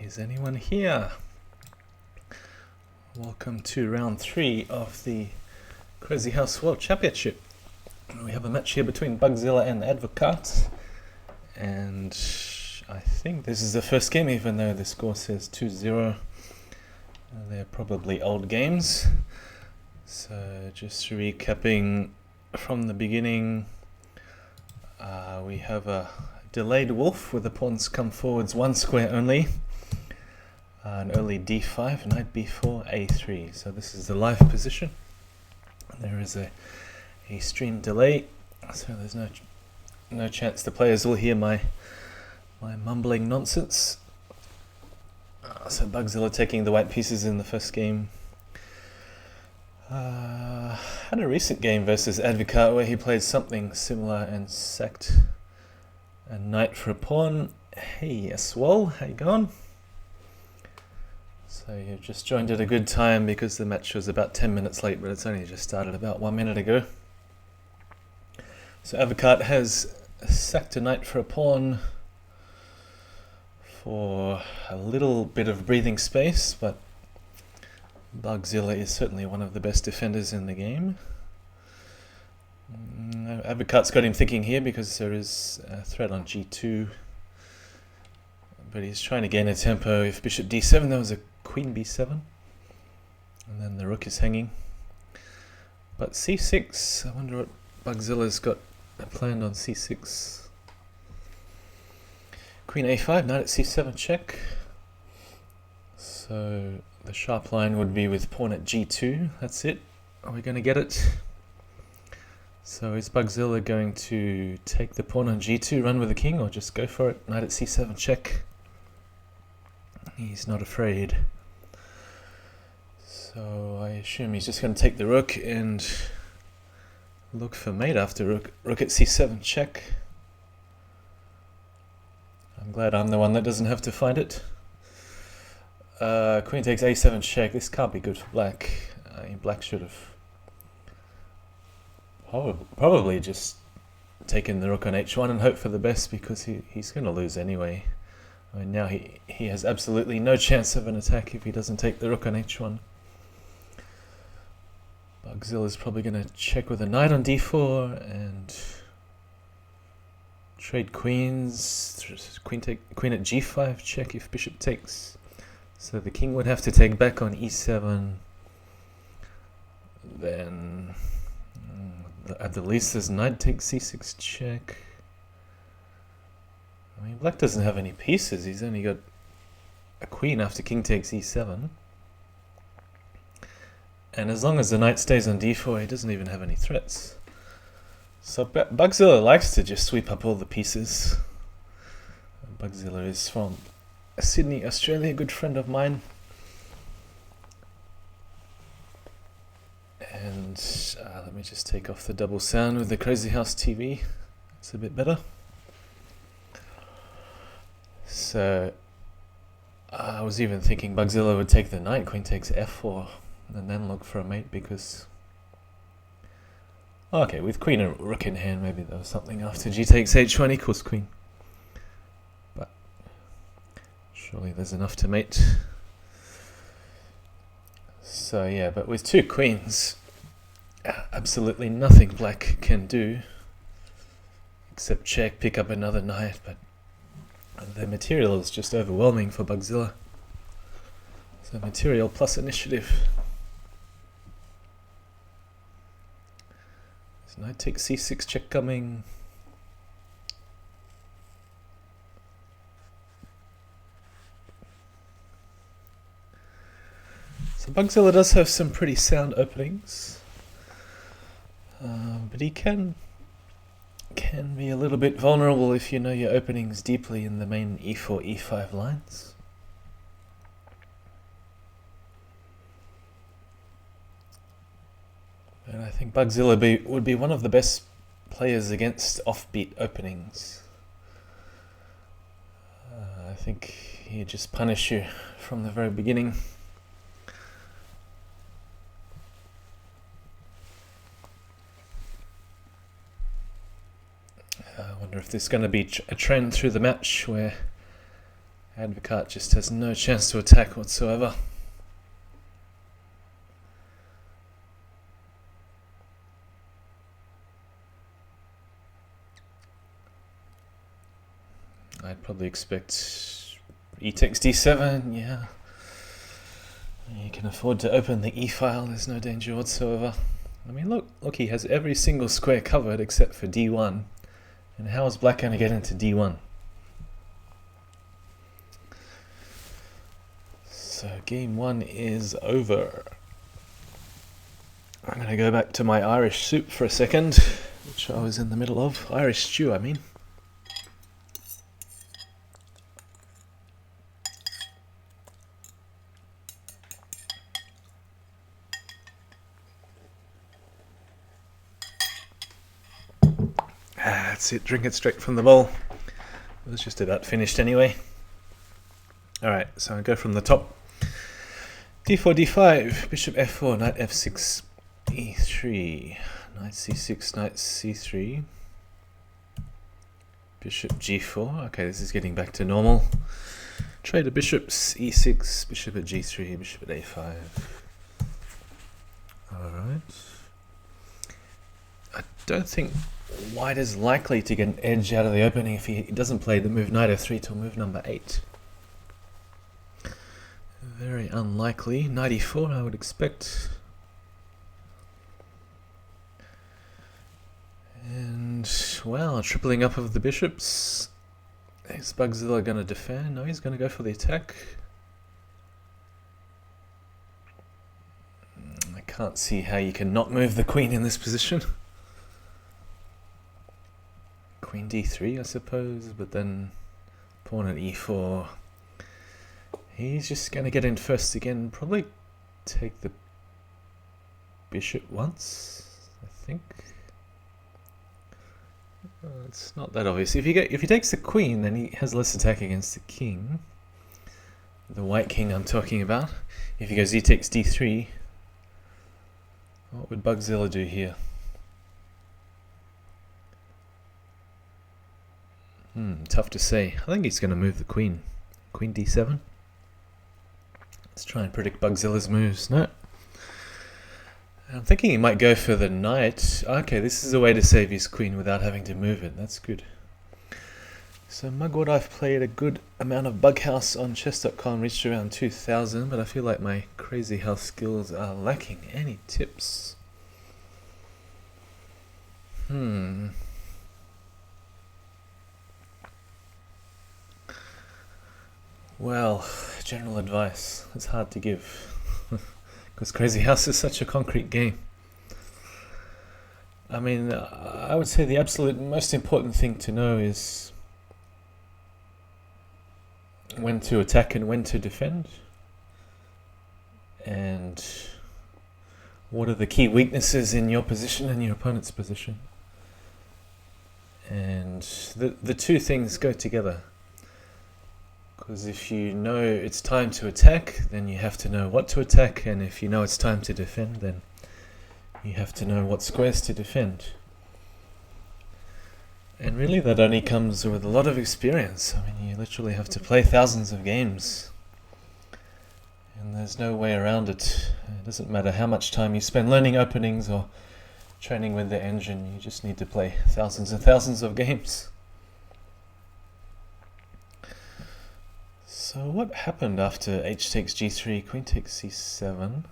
Is anyone here? Welcome to round 3 of the Crazyhouse World Championship. We have a match here between Bugzilla and Advocaat, and I think this is the first game, even though the score says 2-0. They're probably old games. So just recapping from the beginning, we have a delayed wolf with the pawns come forwards one square only. An early d5, knight b4, a3. So this is the live position. There is a stream delay, so there's no chance the players will hear my mumbling nonsense. So Bugzilla taking the white pieces in the first game. Had a recent game versus Advocaat where he played something similar and sacked a knight for a pawn. Hey, Swole, how you going? So you've just joined at a good time because the match was about 10 minutes late, but it's only just started about 1 minute ago. So Advocaat has sacked a knight for a pawn for a little bit of breathing space, but Bugzilla is certainly one of the best defenders in the game. Advocaat's got him thinking here because there is a threat on g2, but he's trying to gain a tempo. If bishop d7, there was a queen b7, and then the rook is hanging. But c6, I wonder what Bugzilla's got planned on c6. Queen a5, knight at c7 check. So the sharp line would be with pawn at g2. That's it. Are we going to get it? So is Bugzilla going to take the pawn on g2, run with the king, or just go for it? Knight at c7 check. He's not afraid. So I assume he's just going to take the rook and look for mate after rook. Rook at c7 check. I'm glad I'm the one that doesn't have to find it. Queen takes a7 check. This can't be good for black. Black should have probably just taken the rook on h1 and hope for the best, because he's going to lose anyway. I mean, now he has absolutely no chance of an attack if he doesn't take the rook on h1. Bugzilla's probably going to check with a knight on d4 and trade queens. Queen at g5 check if bishop takes. So the king would have to take back on e7. Then at the least there's knight takes c6 check. I mean, black doesn't have any pieces. He's only got a queen after king takes e7. And as long as the knight stays on d4, he doesn't even have any threats. So Bugzilla likes to just sweep up all the pieces. Bugzilla is from Sydney, Australia, a good friend of mine. And let me just take off the double sound with the Crazyhouse TV. It's a bit better. So I was even thinking Bugzilla would take the knight, queen takes f4, and then look for a mate because... Okay, with queen and rook in hand, maybe there was something after g takes h1 equals queen. But surely there's enough to mate. So yeah, but with two queens, absolutely nothing black can do except check, pick up another knight, but the material is just overwhelming for Bugzilla. So material plus initiative. So knight takes c6 check coming. So Bugzilla does have some pretty sound openings, but he can be a little bit vulnerable if you know your openings deeply in the main e4, e5 lines. And I think Bugzilla would be one of the best players against offbeat openings. I think he'd just punish you from the very beginning. I wonder if there's going to be a trend through the match where Advocaat just has no chance to attack whatsoever. I'd probably expect e takes d7, yeah. You can afford to open the e-file, there's no danger whatsoever. I mean, look, he has every single square covered except for d1. And how is black going to get into d1? So game 1 is over. I'm going to go back to my Irish soup for a second, which I was in the middle of. Irish stew, I mean. That's it, drink it straight from the bowl. It was just about finished anyway. Alright, so I go from the top. d4, d5, bishop f4, knight f6, e3, knight c6, knight c3, bishop g4. Okay, this is getting back to normal. Trade of bishops, e6, bishop at g3, bishop at a5. Alright. I don't think white is likely to get an edge out of the opening if he doesn't play the move knight f3 till move number 8. Very unlikely. Knight e4 I would expect. And, well, tripling up of the bishops. Is Bugzilla going to defend? No, he's going to go for the attack. I can't see how you can not move the queen in this position. Queen d3, I suppose, but then pawn at e4. He's just going to get in first again, probably take the bishop once, I think. It's not that obvious. If he takes the queen, then he has less attack against the king. The white king I'm talking about. If he goes e takes d3, what would Bugzilla do here? Tough to say. I think he's going to move the queen. Queen d7. Let's try and predict Bugzilla's moves. No. I'm thinking he might go for the knight. Okay, this is a way to save his queen without having to move it. That's good. So Mugwort, I've played a good amount of Bughouse on chess.com, reached around 2,000, but I feel like my Crazyhouse skills are lacking. Any tips? Well, general advice, it's hard to give, because Crazyhouse is such a concrete game. I mean, I would say the absolute most important thing to know is when to attack and when to defend, and what are the key weaknesses in your position and your opponent's position. And the two things go together. Because if you know it's time to attack, then you have to know what to attack, and if you know it's time to defend, then you have to know what squares to defend. And really that only comes with a lot of experience. I mean, you literally have to play thousands of games. And there's no way around it. It doesn't matter how much time you spend learning openings or training with the engine, you just need to play thousands and thousands of games. So what happened after h takes g3, queen takes c7,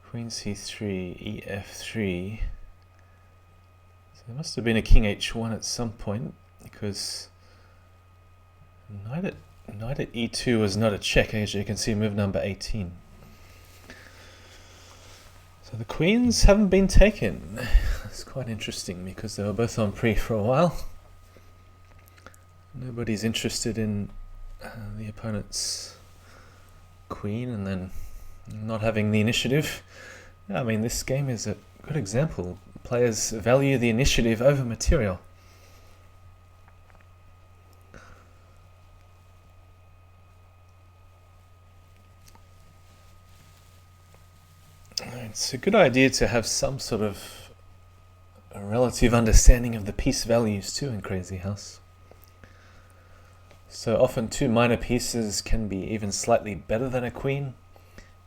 queen c3, ef3. So there must have been a king h1 at some point, because knight at e2 was not a check, as you can see, move number 18. So the queens haven't been taken. That's quite interesting, because they were both on pre for a while. Nobody's interested in the opponent's queen and then not having the initiative. I mean, this game is a good example. Players value the initiative over material. It's a good idea to have some sort of a relative understanding of the piece values too in Crazyhouse. So often two minor pieces can be even slightly better than a queen.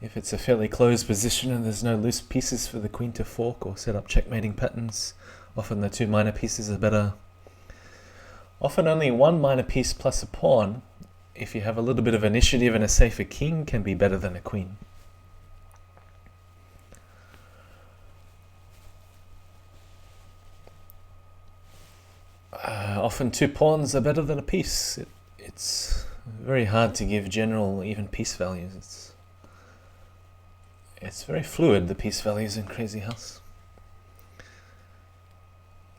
If it's a fairly closed position and there's no loose pieces for the queen to fork or set up checkmating patterns, often the two minor pieces are better. Often only one minor piece plus a pawn, if you have a little bit of initiative and a safer king, can be better than a queen. Often two pawns are better than a piece. It's very hard to give general even piece values. It's very fluid, the piece values in Crazyhouse.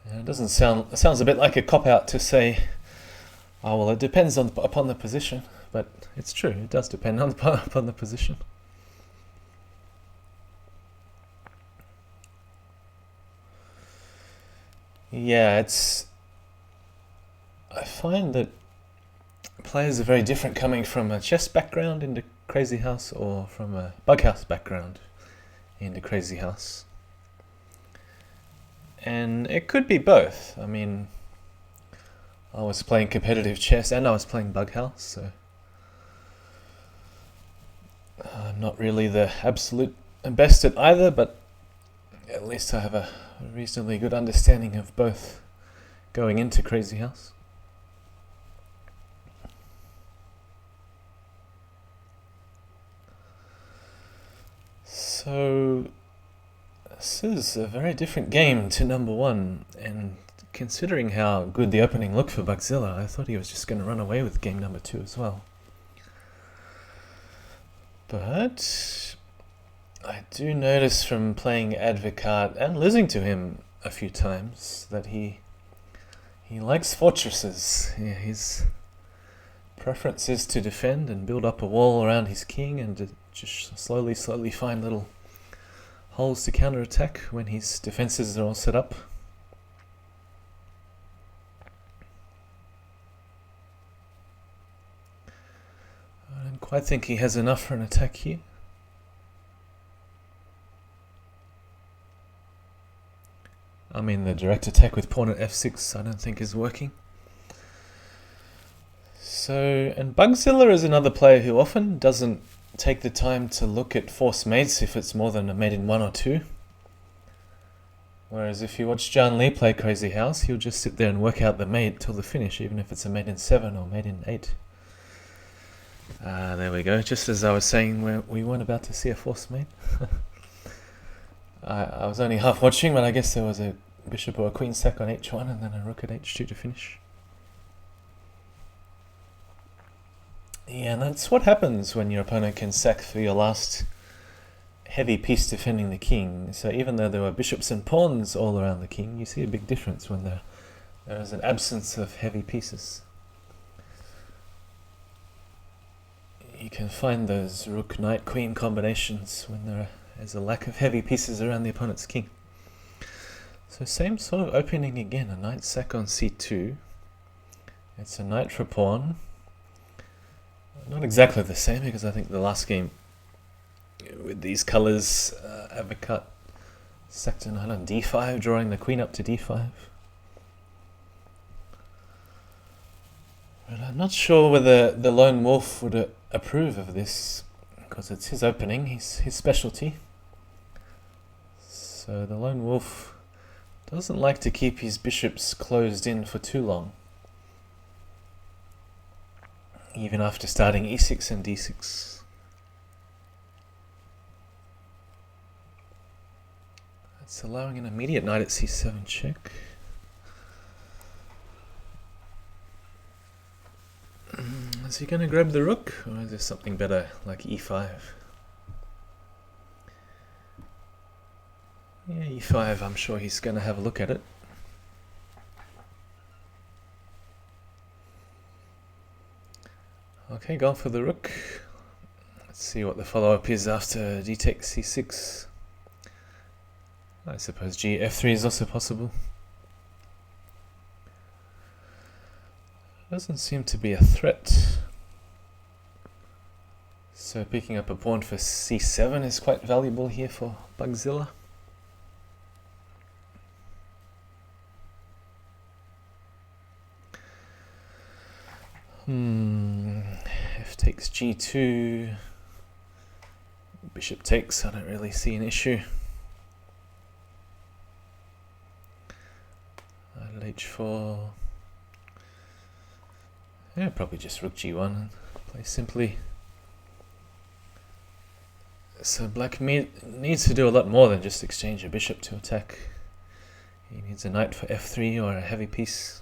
And it sounds a bit like a cop-out to say, oh well, it depends upon the position, but it's true, it does depend upon the position. Yeah, I find that players are very different coming from a chess background into Crazyhouse or from a Bughouse background into Crazyhouse. And it could be both. I mean, I was playing competitive chess and I was playing Bughouse, so I'm not really the absolute best at either, but at least I have a reasonably good understanding of both going into Crazyhouse. So this is a very different game to number one, and considering how good the opening looked for Bugzilla, I thought he was just going to run away with game number two as well. But I do notice from playing Advocaat and listening to him a few times that he likes fortresses. Yeah, his preference is to defend and build up a wall around his king and to just slowly find little holes to counterattack when his defenses are all set up. I don't quite think he has enough for an attack here. I mean, the direct attack with pawn at f6 I don't think is working. So, and Bugzilla is another player who often doesn't take the time to look at forced mates if it's more than a mate in 1 or 2. Whereas if you watch John Lee play Crazyhouse, he'll just sit there and work out the mate till the finish, even if it's a mate in 7 or mate in 8. There we go, just as I was saying, we weren't about to see a forced mate. I was only half watching, but I guess there was a bishop or a queen sack on h1 and then a rook at h2 to finish. Yeah, and that's what happens when your opponent can sack for your last heavy piece defending the king. So even though there were bishops and pawns all around the king, you see a big difference when there is an absence of heavy pieces. You can find those rook, knight, queen combinations when there is a lack of heavy pieces around the opponent's king. So same sort of opening again, a knight sack on c2. It's a knight for pawn. Not exactly the same, because I think the last game with these colours, Advocaat sacked a knight on d5, drawing the queen up to d5. But I'm not sure whether the lone wolf would approve of this, because it's his opening, his specialty. So the lone wolf doesn't like to keep his bishops closed in for too long, even after starting e6 and d6. That's allowing an immediate knight at c7 check. Is he going to grab the rook, or is there something better like e5? Yeah, e5, I'm sure he's going to have a look at it. Okay, going for the rook. Let's see what the follow-up is after d takes c6. I suppose g f3 is also possible. Doesn't seem to be a threat. So picking up a pawn for c7 is quite valuable here for Bugzilla. F takes g2. Bishop takes, I don't really see an issue. H4. Yeah, probably just rook g1 and play simply. So black needs to do a lot more than just exchange a bishop to attack. He needs a knight for f3 or a heavy piece.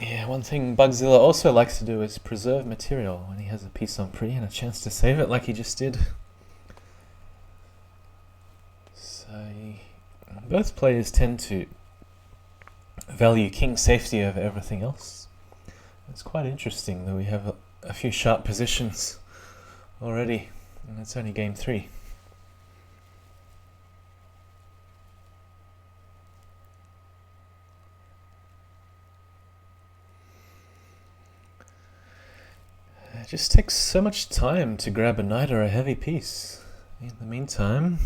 Yeah, one thing Bugzilla also likes to do is preserve material when he has a piece on pre and a chance to save it like he just did. So both players tend to value king safety over everything else. It's quite interesting that we have a few sharp positions already, and it's only game 3. It just takes so much time to grab a knight or a heavy piece. In the meantime,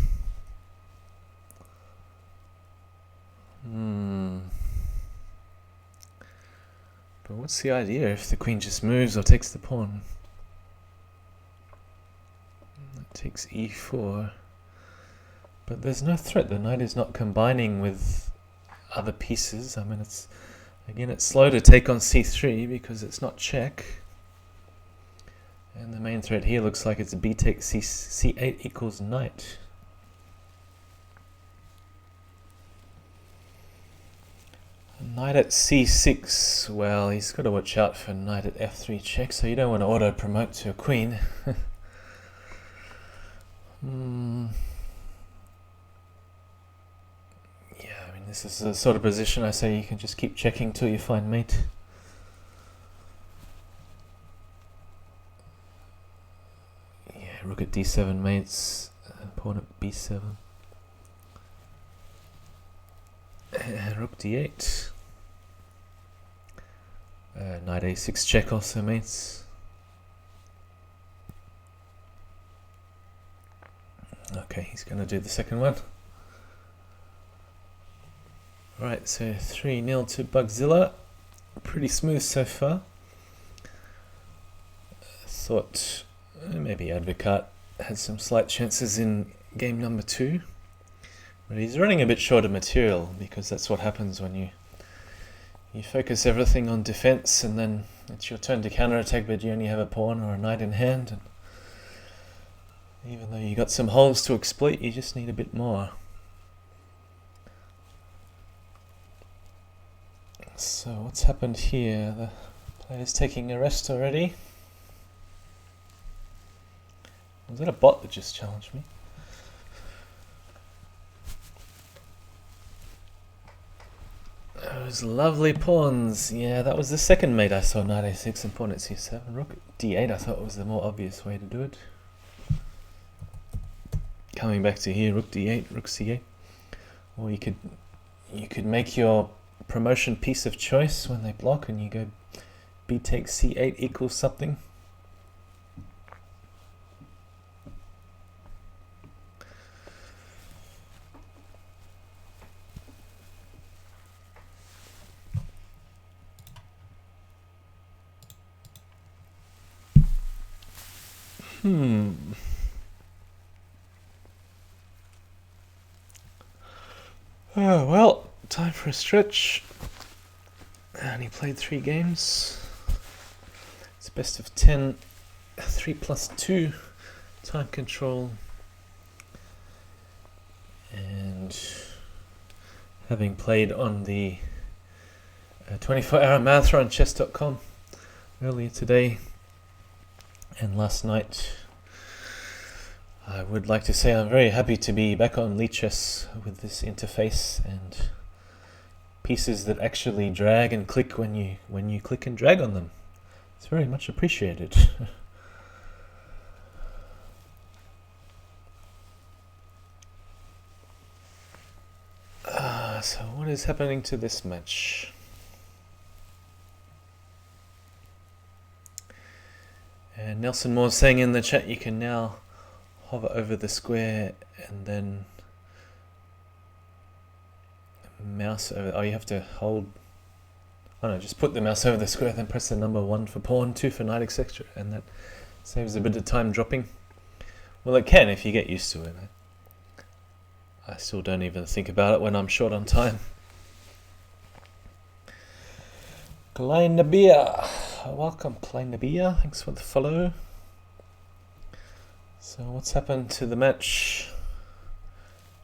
but what's the idea if the queen just moves or takes the pawn? That takes e4. But there's no threat. The knight is not combining with other pieces. I mean, it's slow to take on c3 because it's not check. And the main threat here looks like it's b takes c8 equals knight. Knight at c6, well, he's got to watch out for knight at f3 check, so you don't want to auto-promote to a queen. Yeah, I mean, this is the sort of position I say you can just keep checking till you find mate. Yeah, rook at d7 mates, pawn at b7. Rook d8. Knight a6 check also mates. Okay, he's going to do the second one. Right, so 3-0 to Bugzilla. Pretty smooth so far. Thought maybe Advocaat had some slight chances in game number 2. But he's running a bit short of material because that's what happens when you focus everything on defense and then it's your turn to counterattack, but you only have a pawn or a knight in hand. And even though you got some holes to exploit, you just need a bit more. So what's happened here? The player's taking a rest already. Was that a bot that just challenged me? Those lovely pawns. Yeah, that was the second mate I saw, knight a6 and pawn at c7. Rook d8 I thought was the more obvious way to do it. Coming back to here, rook d8, rook c8. Or you could make your promotion piece of choice when they block and you go b takes c8 equals something. Oh, well, time for a stretch. And he played 3 games. It's best of 10, 3+2 time control. And having played on the 24-hour marathon on chess.com earlier today and last night, I would like to say I'm very happy to be back on Lichess with this interface and pieces that actually drag and click when you click and drag on them. It's very much appreciated. So what is happening to this match? And Nelson Moore saying in the chat you can now hover over the square and then mouse over. Oh, you have to hold. Oh no, just put the mouse over the square, then press the number 1 for pawn, 2 for knight, etc. And that saves a bit of time dropping. Well, it can if you get used to it. I still don't even think about it when I'm short on time. Kleine Beer. Welcome, Kleine Beer. Thanks for the follow. So what's happened to the match?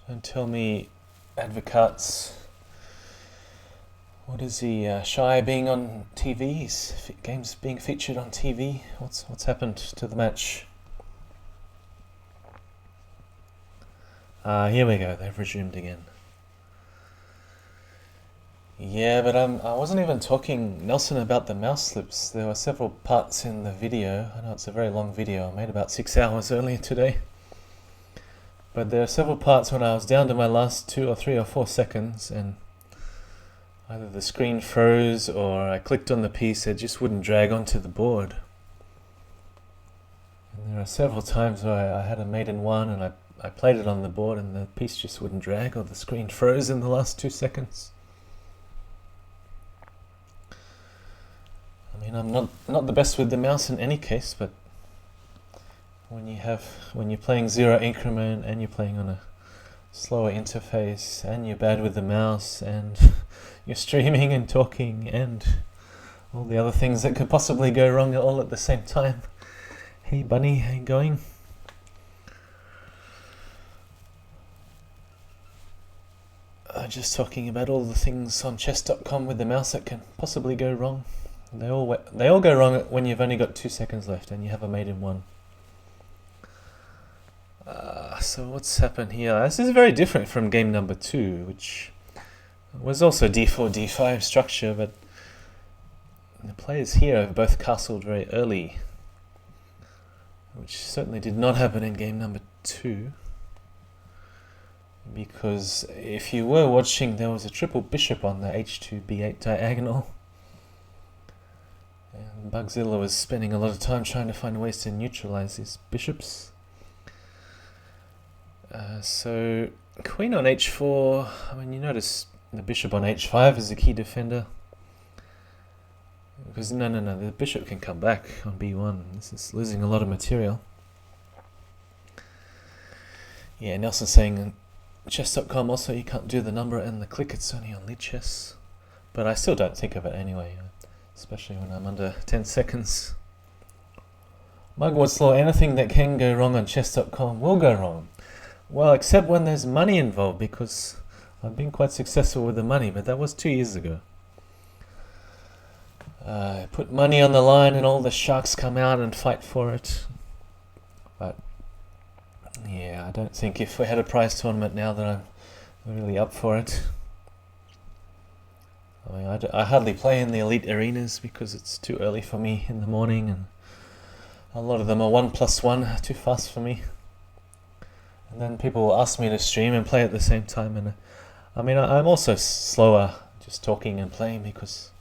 Don't tell me Advocaat's. What is he shy being on TVs? Games being featured on TV? What's happened to the match? Here we go. They've resumed again. Yeah, but I wasn't even talking, Nelson, about the mouse slips. There were several parts in the video. I know it's a very long video. I made about 6 hours earlier today. But there are several parts when I was down to my last 2 or 3 or 4 seconds and either the screen froze or I clicked on the piece, it just wouldn't drag onto the board. And there are several times where I had a mate in 1 and I played it on the board and the piece just wouldn't drag or the screen froze in the last 2 seconds. I mean, I'm not the best with the mouse in any case, but when you're playing 0 increment and you're playing on a slower interface and you're bad with the mouse and you're streaming and talking and all the other things that could possibly go wrong all at the same time. Hey bunny, how you going? Just talking about all the things on chess.com with the mouse that can possibly go wrong. They all go wrong when you've only got 2 seconds left and you have a mate in 1. So what's happened here? This is very different from game number 2, which was also d4, d5 structure, but the players here have both castled very early, which certainly did not happen in game number 2. Because if you were watching, there was a triple bishop on the h2, b8 diagonal. And Bugzilla was spending a lot of time trying to find ways to neutralize these bishops. So queen on h4, I mean, you notice the bishop on h5 is a key defender. Because no, the bishop can come back on b1. This is losing a lot of material. Yeah, Nelson's saying chess.com also you can't do the number and the click, it's only on lead chess. But I still don't think of it anyway, especially when I'm under 10 seconds. Mugwort's law, anything that can go wrong on chess.com will go wrong. Well, except when there's money involved, because I've been quite successful with the money, but that was 2 years ago. Put money on the line and all the sharks come out and fight for it. But yeah, I don't think if we had a prize tournament now that I'm really up for it. I mean, I hardly play in the elite arenas because it's too early for me in the morning, and a lot of them are 1+1, too fast for me. And then people will ask me to stream and play at the same time, and I mean, I'm also slower just talking and playing because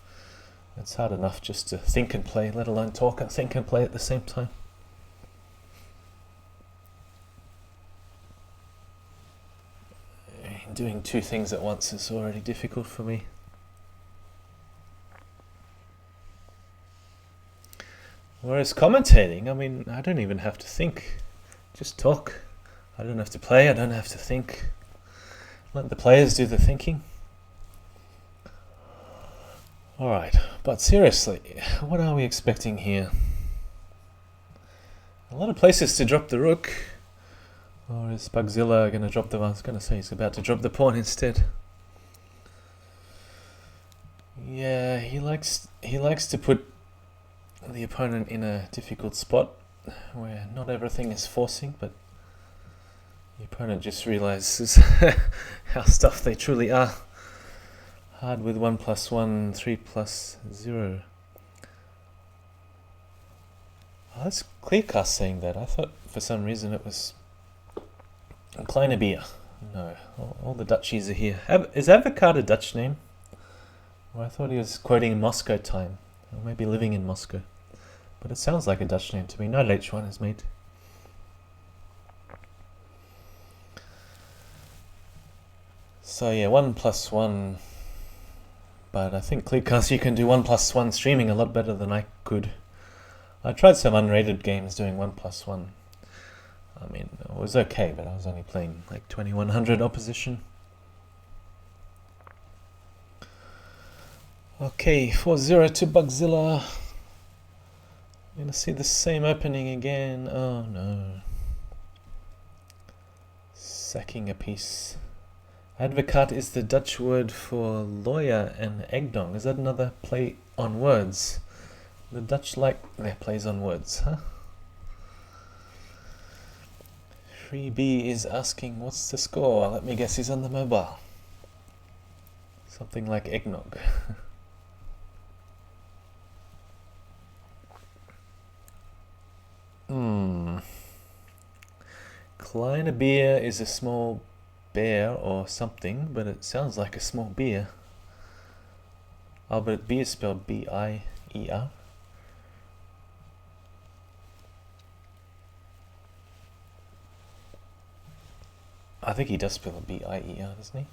it's hard enough just to think and play, let alone talk and think and play at the same time. Doing 2 things at once is already difficult for me. Whereas commentating, I mean, I don't even have to think, just talk. I don't have to play, I don't have to think. Let the players do the thinking. Alright, but seriously, what are we expecting here? A lot of places to drop the rook. Or is Bugzilla going to drop the... I was going to say he's about to drop the pawn instead. Yeah, he likes to put the opponent in a difficult spot where not everything is forcing, but the opponent just realizes how stuffed they truly are. Hard with 1+1, 3+0. Oh, that's Clearcast saying that. I thought for some reason it was Kleine Beer. No, all the Dutchies are here. Is Advocaat a Dutch name? Well, I thought he was quoting Moscow time, or maybe living in Moscow. But it sounds like a Dutch name to me. Knight h1 is made. So yeah, 1+1. But I think Clearcast, you can do 1+1 streaming a lot better than I could. I tried some unrated games doing 1+1. I mean, it was okay, but I was only playing like 2100 opposition. Okay, 4-0 to Bugzilla. I'm gonna see the same opening again. Oh no. Sacking a piece. Advocaat is the Dutch word for lawyer, and eggnog. Is that another play on words? The Dutch like their plays on words, huh? Freebie is asking what's the score. Let me guess, he's on the mobile. Something like eggnog. Kleine beer is a small bear or something, but it sounds like a small beer. Oh, but beer is spelled B-I-E-R. I think he does spell it B-I-E-R, doesn't he?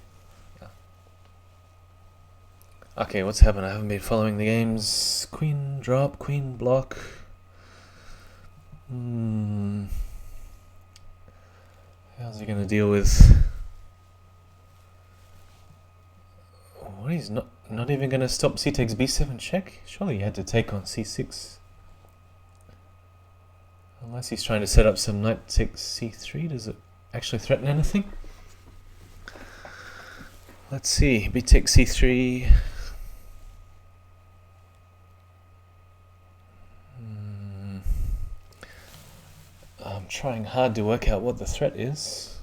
Yeah. Okay, what's happened? I haven't been following the games. Queen drop, queen block. How's he going to deal with... What, he's not even going to stop c takes b7 check? Surely he had to take on c6. Unless he's trying to set up some knight takes c3. Does it actually threaten anything? Let's see. B takes c3. I'm trying hard to work out what the threat is.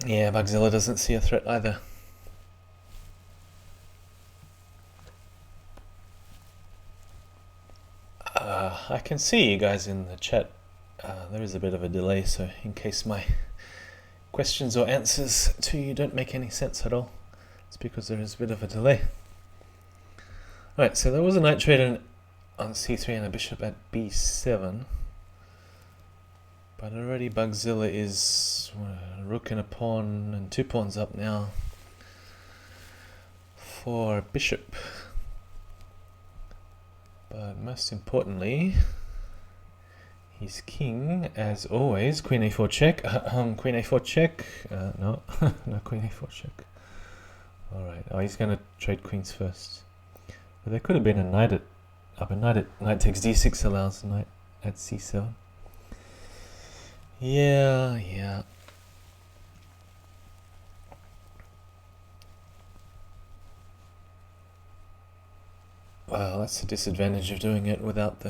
Yeah, Bugzilla doesn't see a threat either. I can see you guys in the chat. There is a bit of a delay, so in case my questions or answers to you don't make any sense at all, it's because there is a bit of a delay. Alright, so there was a knight trade on c3 and a bishop at b7. But already Bugzilla is rook and a pawn and 2 pawns up now for bishop. But most importantly, he's king as always. Queen a4 check. Queen a4 check. No, no queen a4 check. Alright, oh, he's going to trade queens first. But there could have been a knight at knight takes d6 allows a knight at c7. Yeah. Well, that's the disadvantage of doing it without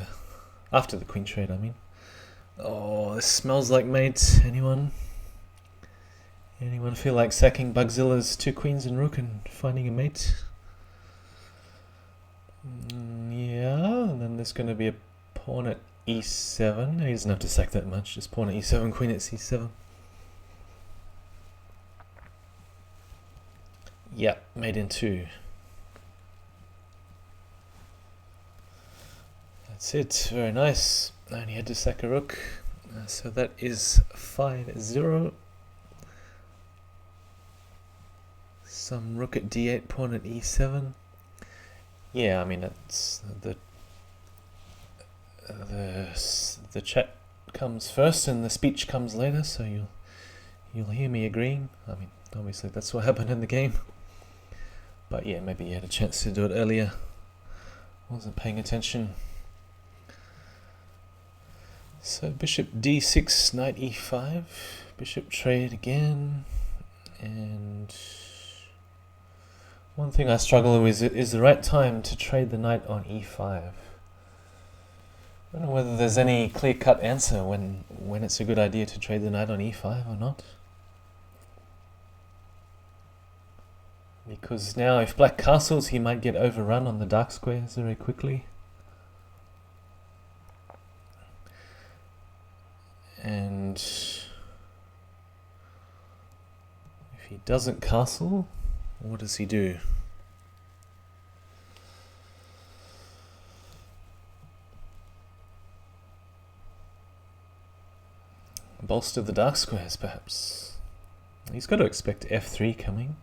after the queen trade, I mean. Oh, this smells like mate. Anyone feel like sacking Bugzilla's 2 queens and rook and finding a mate? Yeah, and then there's going to be a pawn at e7. He doesn't have to sack that much. Just pawn at e7, queen at c7. Yep, made in 2. That's it. Very nice. I only had to sack a rook. So that is 5-0. Some rook at d8, pawn at e7. Yeah, I mean that's the chat comes first and the speech comes later, so you'll hear me agreeing. I mean, obviously that's what happened in the game. But yeah, maybe you had a chance to do it earlier. Wasn't paying attention. So bishop d6, knight e5, bishop trade again, and one thing I struggle with is the right time to trade the knight on e5. I don't know whether there's any clear-cut answer when it's a good idea to trade the knight on e5 or not. Because now if black castles, he might get overrun on the dark squares very quickly. And if he doesn't castle, what does he do? bolster the dark squares, perhaps. He's got to expect f3 coming.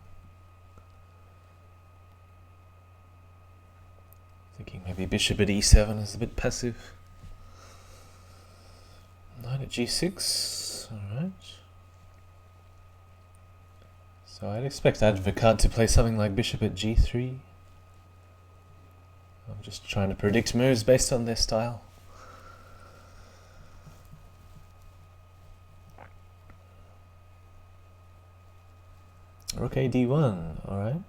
Thinking maybe bishop at e7 is a bit passive. Knight at g6, alright. So I'd expect Advocaat to play something like bishop at g3. I'm just trying to predict moves based on their style. Rook a d1, alright.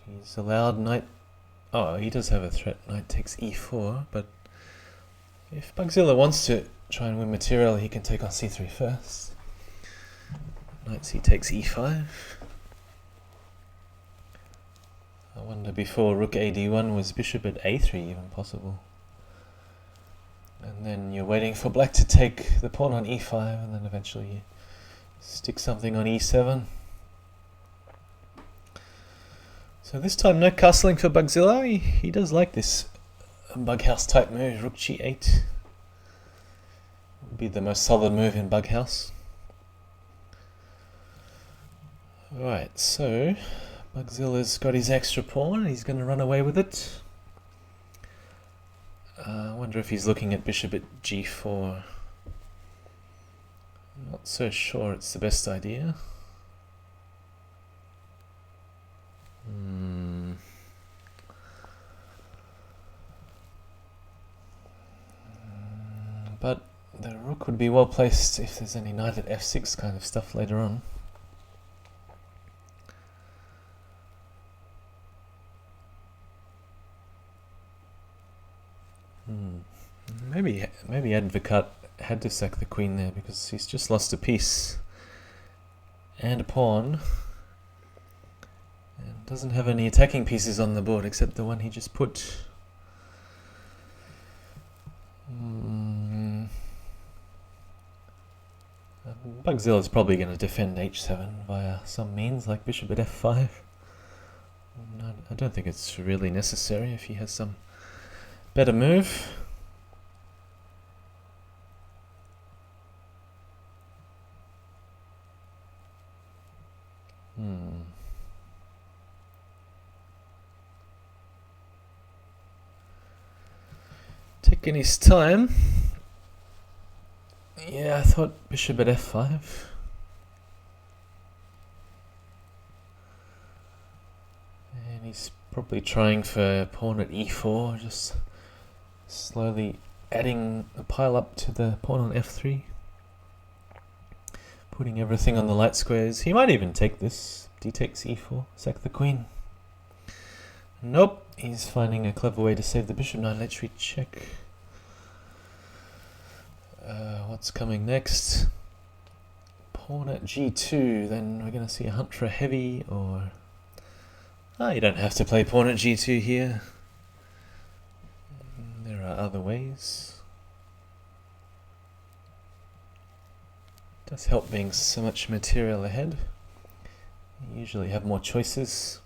He's allowed knight... Oh, he does have a threat. Knight takes e4, but if Bugzilla wants to try and win material, he can take on c3 first. Knight c takes e5. I wonder before rook a d1 was bishop at a3 even possible. And then you're waiting for black to take the pawn on e5, and then eventually you stick something on e7. So this time no castling for Bugzilla. He does like this Bughouse type move, rook g8. Would be the most solid move in Bughouse. Right, so Bugzilla's got his extra pawn, he's going to run away with it. I wonder if he's looking at bishop at g4. I'm not so sure it's the best idea. But the rook would be well placed if there's any knight at f6 kind of stuff later on. Maybe Advocaat had to sack the queen there because he's just lost a piece and a pawn and doesn't have any attacking pieces on the board except the one he just put. Bugzilla's probably going to defend h7 via some means like bishop at f5. No, I don't think it's really necessary if he has some better move. Taking his time. Yeah, I thought bishop at f5. And he's probably trying for pawn at e4, just slowly adding a pile up to the pawn on f3. Putting everything on the light squares. He might even take this. D takes e4, sack the queen. Nope, he's finding a clever way to save the bishop. Now let's recheck. What's coming next? Pawn at g2, then we're going to see a hunt for a heavy, or... you don't have to play pawn at g2 here. There are other ways. It does help being so much material ahead. You usually have more choices.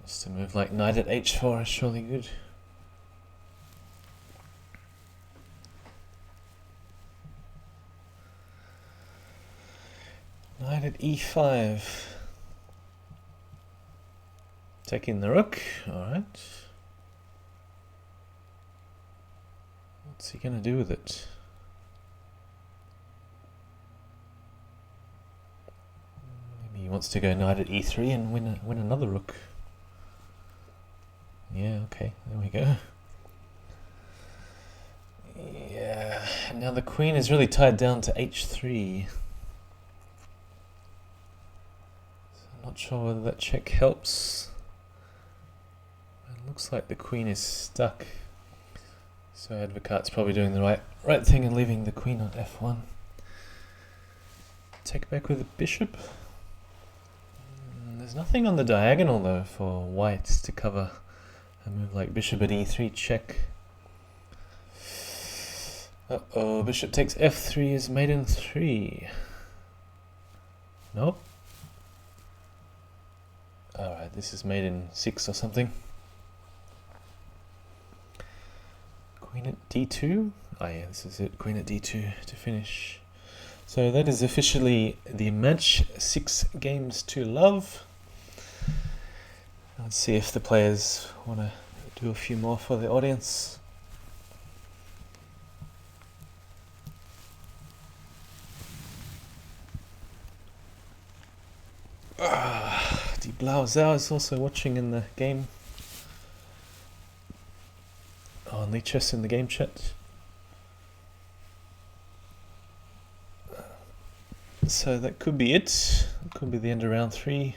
Just a move like knight at h4 is surely good. Knight at e5. Taking the rook, alright. What's he going to do with it? Maybe he wants to go knight at e3 and win another rook. Yeah, okay, there we go. Yeah, now the queen is really tied down to h3. Not sure whether that check helps. It looks like the queen is stuck. So Advocaat's probably doing the right thing and leaving the queen on f1. Take back with the bishop. There's nothing on the diagonal though for white to cover a move like bishop at e3 check. Uh-oh, bishop takes f3 is mate in 3. Nope. Alright, this is made in 6 or something. Queen at d2? yeah, this is it. Queen at d2 to finish. So that is officially the match. 6 games to love. Let's see if the players want to do a few more for the audience. Die Blaue Sau is also watching in the game. On the chess in the game chat. So that could be it. It could be the end of round 3.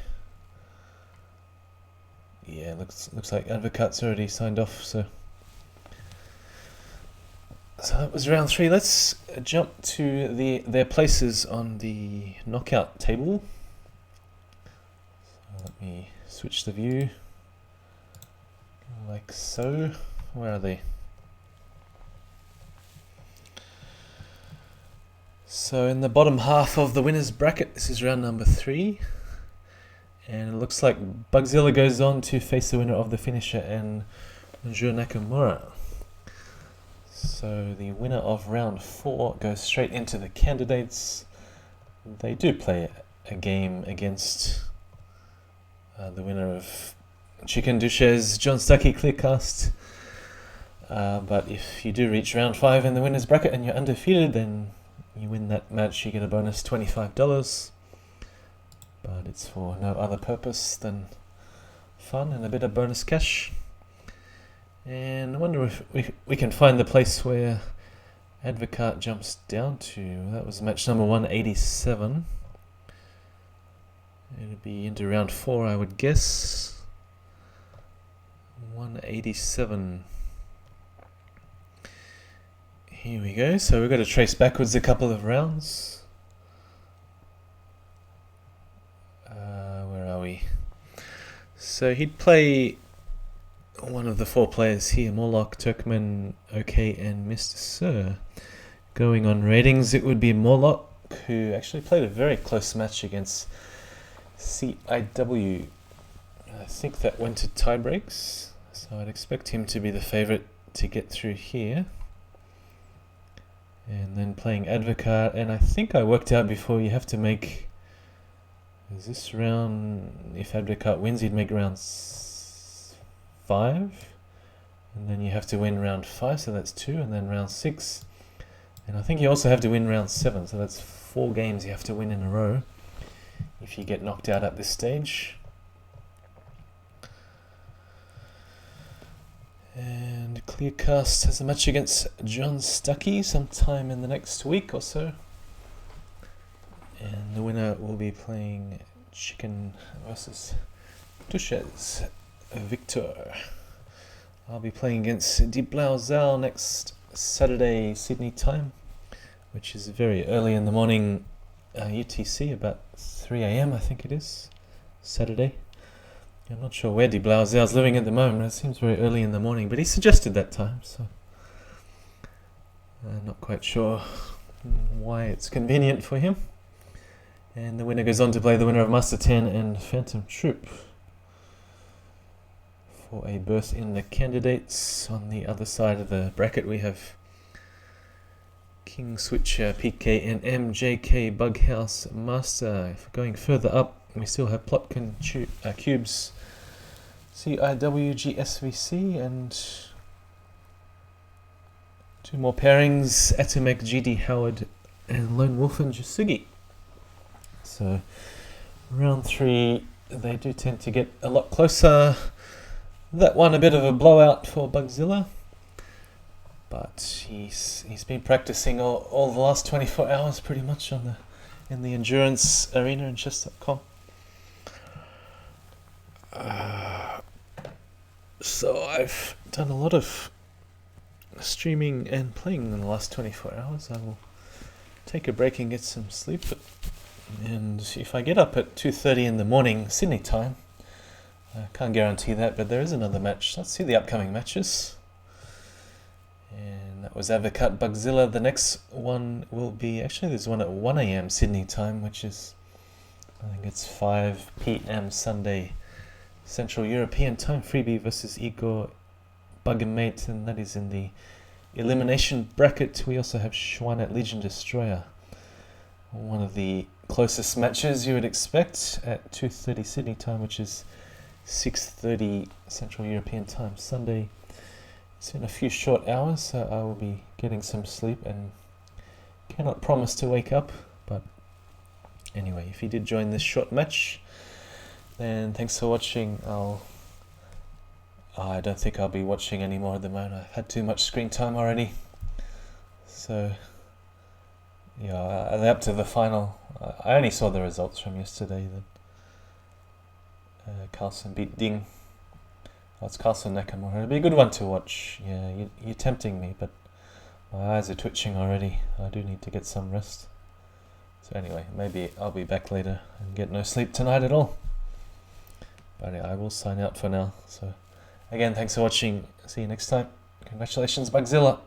Yeah, looks like Advocaat's already signed off. So that was round 3. Let's jump to their places on the knockout table. So let me switch the view like so. Where are they? So in the bottom half of the winners bracket, this is round number 3. And it looks like Bugzilla goes on to face the winner of the finisher and Nakamura. So the winner of round 4 goes straight into the candidates. They do play a game against the winner of Chicken Duches, John Stuckey Clearcast. But if you do reach round 5 in the winners bracket and you're undefeated, then you win that match, you get a bonus $25. But it's for no other purpose than fun and a bit of bonus cash. And I wonder if we can find the place where Advocaat jumps down to. That was match number 187. It'll be into round 4, I would guess. 187. Here we go. So we've got to trace backwards a couple of rounds. Where are we? So he'd play one of the 4 players here, Morlock, Turkmen, OK, and Mr. Sir. Going on ratings, it would be Morlock, who actually played a very close match against CIW. I think that went to tie breaks, so I'd expect him to be the favourite to get through here. And then playing Advocaat, and I think I worked out before you have to make... Is this round... If Advocaat wins, he'd make round 5. And then you have to win round 5, so that's 2, and then round 6. And I think you also have to win round 7, so that's 4 games you have to win in a row if you get knocked out at this stage. And Clearcast has a match against John Stuckey sometime in the next week or so. And the winner will be playing Chicken versus Duches Victor. I'll be playing against Die Blaue Sau next Saturday Sydney time, which is very early in the morning UTC, about 3 AM I think it is, Saturday. I'm not sure where Die Blaue Sau is living at the moment. It seems very early in the morning, but he suggested that time, so not quite sure why it's convenient for him. And the winner goes on to play the winner of Master 10 and Phantom Troop for a berth in the candidates. On the other side of the bracket we have King Switcher, PK, and MJK Bughouse Master. Going further up, we still have Plotkin Cubes, CIW GSVC, and 2 more pairings, Atomek GD Howard and Lone Wolf and Jasugi. So round 3, they do tend to get a lot closer. That one a bit of a blowout for Bugzilla, but he's been practicing all the last 24 hours pretty much in the endurance arena in chess.com. So I've done a lot of streaming and playing in the last 24 hours. I will take a break and get some sleep. And if I get up at 2:30 in the morning Sydney time, I can't guarantee that, but there is another match. Let's see the upcoming matches. And that was Advocaat Bugzilla. The next one will be, actually there's one at 1 AM Sydney time, which is, I think it's 5 PM Sunday Central European time. Freebie versus Igor Bugmate, and that is in the elimination bracket, we also have Schweinet Legion Destroyer. One of the closest matches you would expect at 2:30 Sydney time, which is 6:30 Central European time, Sunday. It's in a few short hours, so I will be getting some sleep and cannot promise to wake up. But anyway, if you did join this short match, then thanks for watching. I don't think I'll be watching anymore at the moment. I've had too much screen time already. So yeah, up to the final. I only saw the results from yesterday. That Carlson beat Ding. Oh, it's Carlson Nakamura. It'll be a good one to watch. Yeah, you're tempting me, but my eyes are twitching already. I do need to get some rest. So anyway, maybe I'll be back later and get no sleep tonight at all. But anyway, I will sign out for now. So again, thanks for watching. See you next time. Congratulations, Bugzilla.